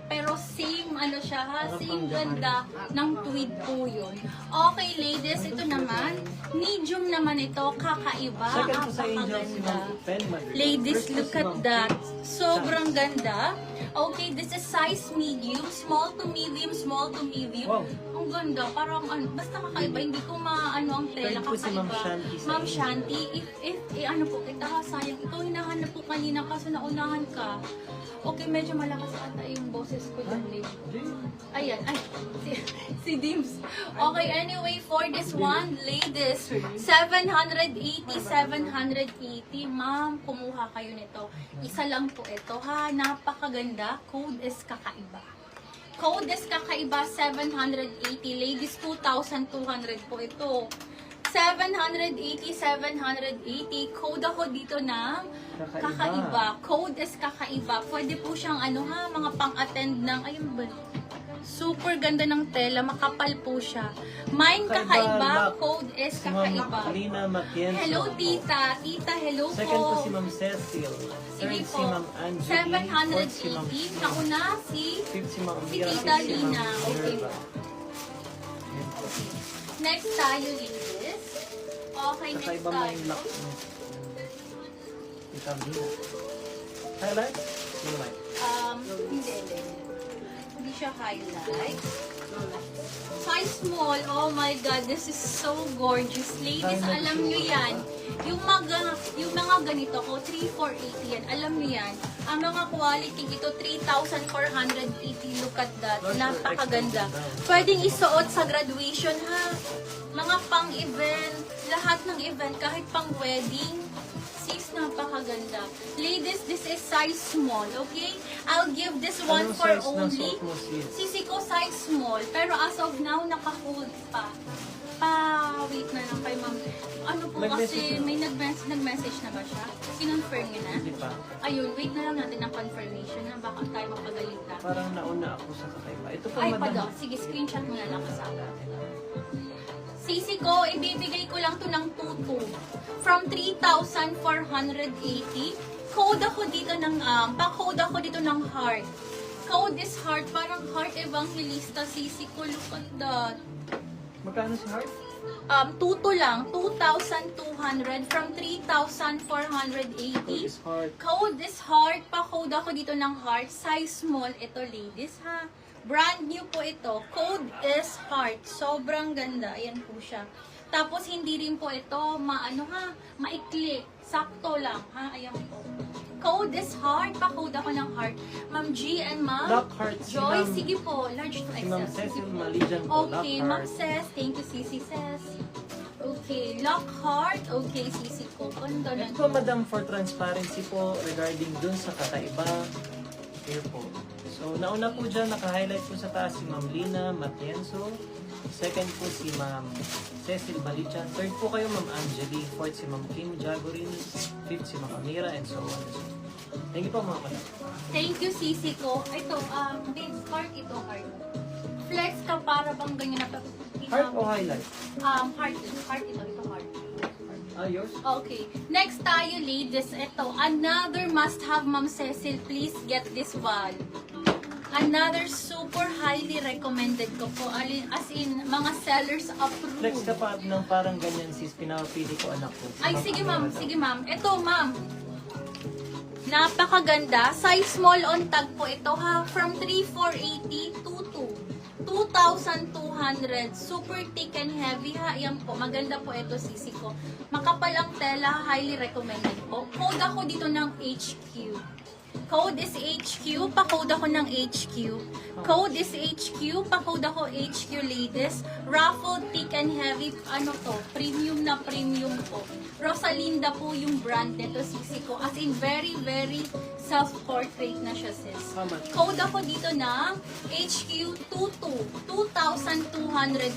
Pero same ano siya ha, same ganda ng tweed po yun. Okay ladies, ito naman, medium naman ito, kakaiba, Second po sa Angel, si apakaganda. Ma'am Pen Madrid. Ladies, First po look si at Ma'am that. Kate. Sobrang ganda. Okay, this is size medium, small to medium, small to medium. Wow. Ang ganda, parang basta kakaiba, hindi ko maano ang tela, Third po si Ma'am kakaiba. Shanti sa Ma'am inyo. Shanti, ano po, kita ka sayang, ikaw hinahanap po kanina kaso naunahan ka. Okay, medyo malakas ata yung boses ko dyan, lady. Ayan, ay, si Dims. Okay, anyway, for this one, ladies, 780, 780. Ma'am, kumuha kayo nito. Isa lang po ito, ha? Napakaganda. Code is kakaiba. Code is kakaiba, 780. Ladies, 2,200 po ito. 780, 780. Code ako dito ng kakaiba. Code is kakaiba. Pwede po siyang mga pang-attend ng, ayun ba? Super ganda ng tela, makapal po siya. Mine kakaiba, code is Si Ma'am kakaiba. Alina Matienzo. Hello tita, tita hello po. Second po si Ma'am Cecil. Sige Third po. si Ma'am Angeline. Fourth si Ma'm 780. Nauna si Fifth si Ma'am si Mira. Tita Sixth si Lina. Ma'am Okay Minerva. po. Next tayo, ladies. Okay, next Kakaiba mo yung tayo. lock mo. Tita Lina. Highlight? Sino ba? Hindi. Hindi siya highlight. Size small. Oh my God, this is so gorgeous. Ladies, alam nyo yan. Yung mga ganito ko, 3,480 yan. Alam nyo yan. Ang mga quality ito, 3,480. Look at that. Napakaganda. Pwedeng isuot sa graduation, ha? Mga pang-event, lahat ng event, kahit pang-wedding. Sis, napakaganda. Ladies, this is size small, okay? I'll give this one Anong for size ng only. suot mo, sis? Sisi ko size small, pero as of now, naka-hold pa. Wait na lang kay ma'am. Ano po kasi, Nag-message na. may nag-message na ba siya? Kinonfirm niya na? Hindi pa. Ayun, wait na lang natin ng confirmation na baka tayo mapagalitan. Parang nauna ako sa kakaiba. Ito po, Ay, madam. pala. Sige, screenshot mo na lang kasama. Sisi ko, ibibigay ko lang to ng 2,200. From 3,480. Code ako dito ng, pa-code ako dito ng heart. Code is heart, parang heart evangelista. Sisi ko, look at that. Magkano si Heart? 2,200 lang, 2,200 from 3,480. Is Heart. Code is heart, pa-code ako dito ng heart. Size small, ito ladies ha. Brand new po ito. Code is heart. Sobrang ganda. Ayan po siya. Tapos hindi rin po ito maikli. Sakto lang ha. Ayan po. Code is heart. Pa-code ako ng heart. Ma'am G and Ma'am Lock heart si Joy. Ma'am- Sige po. Large to Si Ma'am XL. Sige Cecil po. Malijan po. Okay, Lock Ma'am heart. Cez. Thank you, Sisi Cez. Okay, Lockhart. Okay, Sisi ko. Ganda na. Ito po, madam, for transparency po regarding dun sa kakaiba. Here po. So, nauna po dyan, naka-highlight po sa taas si Ma'am Lina Matienzo. Second po si Ma'am Cecil Balichan. Third po kayo, Ma'am Angeli. Fourth si Ma'am Kim Jagorin. Fifth si Ma'am Amira, and so on and so on. Thank you po, mga madam. Thank you, Sisi ko. Ito, babe, heart ito, heart. Flex ka para bang ganyan na Heart o highlight? Heart ito, heart. Ah, yours? Okay. Next tayo, ladies. Ito, another must-have, Ma'am Cecil. Please get this one. Another super highly recommended ko po. As in, mga sellers approved. Flex ka pa ng parang ganyan, sis. Pinapili ko anak ko. Ay, sige ma'am. Sige ma'am. Ito ma'am. Napakaganda. Size small on tag po ito ha. From 3,480 to 2,200. Super thick and heavy ha. Ayan po. Maganda po ito sisi ko. Makapal ang tela. Highly recommended po. Code ako dito ng HQ. Code is HQ. Pa-code ako ng HQ. Code is HQ. Pa-code ako HQ, ladies. Ruffled, thick and heavy. Ano to? Premium na premium po. Rosalinda po yung brand nito, sisi ko. As in, very, very self-portrait na siya, sis. How much? Code ako dito ng HQ 2,200.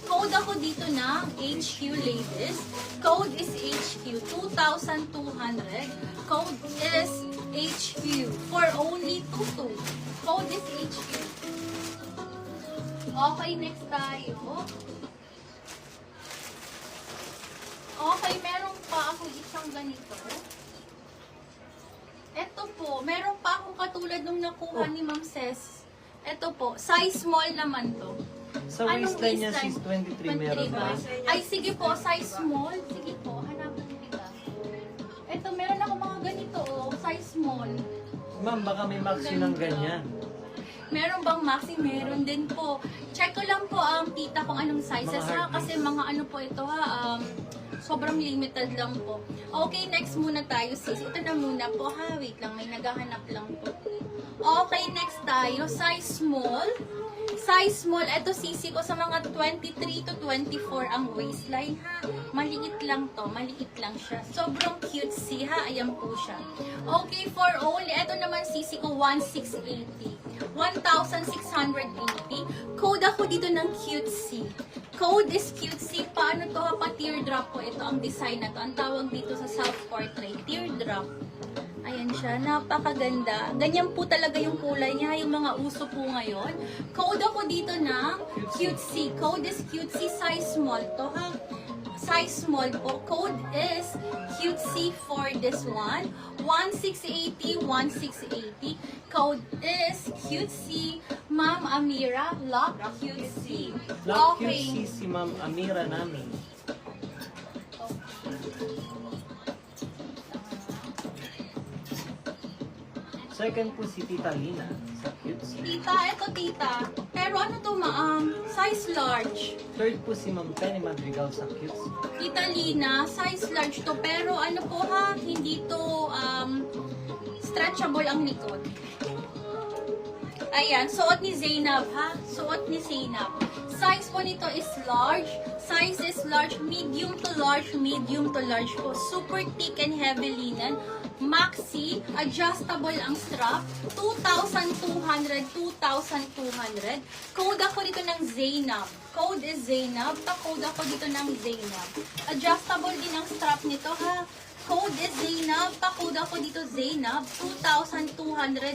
Code ako dito ng HQ, ladies. Code is HQ 2,200. Code is HQ for only 22. Code is HQ Okay, next tayo. Okay, meron pa ako isang ganito. Ito po, meron pa akong katulad nung nakuha ni Ma'am Ces. Ito po, size small naman to. Sa waistline niya, sis, 23 meron ba? ba? Ay, sige po, size small. Sige po, hanapan kita. Ito, meron ako mga ganito, oh, size small. Ma'am, baka may maxi ng ganyan. Meron bang maxi? Meron din po. Check ko lang po ang tita kung anong sizes Mga ha. hard Kasi mga ano po ito ha. Sobrang limited lang po. Okay, next muna tayo sis. Ito na muna po ha. Wait lang, may naghahanap lang po. Okay, next tayo. Size small. Size small. Ito sisi ko sa mga 23 to 24 ang waistline ha. Maliit lang to. Maliit lang siya. Sobrang cutesy ha. Ayan po siya. Okay, for only. Ito naman sisi ko 1,680. 1,680. Code ako dito ng cutesy. Code is cutesy. Paano to ha? Pa-teardrop po. Ito ang design na to. Ang tawag dito sa self-portrait. Teardrop. Ayan siya. Napakaganda. Ganyan po talaga yung kulay niya. Yung mga uso po ngayon. Code ako dito ng cutesy. Code is cutesy. Size small to ha. Size small po. Code is cutesy for this one. 1,680, 1,680. Code is cutesy. Ma'am Amira, lock cutesy. Lock cute si Ma'am Amira namin. Second po si Tita Lina sa cutes. Tita, eto tita. Pero ano to size large. Third po si Ma'am Penny Madrigal sa cutes. Tita Lina, size large to. Pero ano po ha, hindi to stretchable ang likod. Ayan, suot ni Zainab ha. Suot ni Zainab. Size po nito is large. Size is large, medium to large, medium to large po. Super thick and heavy linen. Maxi, adjustable ang strap. 2,200, 2,200. Code ako dito ng Zainab. Code is Zainab. Pa-code ako dito ng Zainab. Adjustable din ang strap nito ha. Code is Zainab. Pa-code ako dito Zainab. 2,200.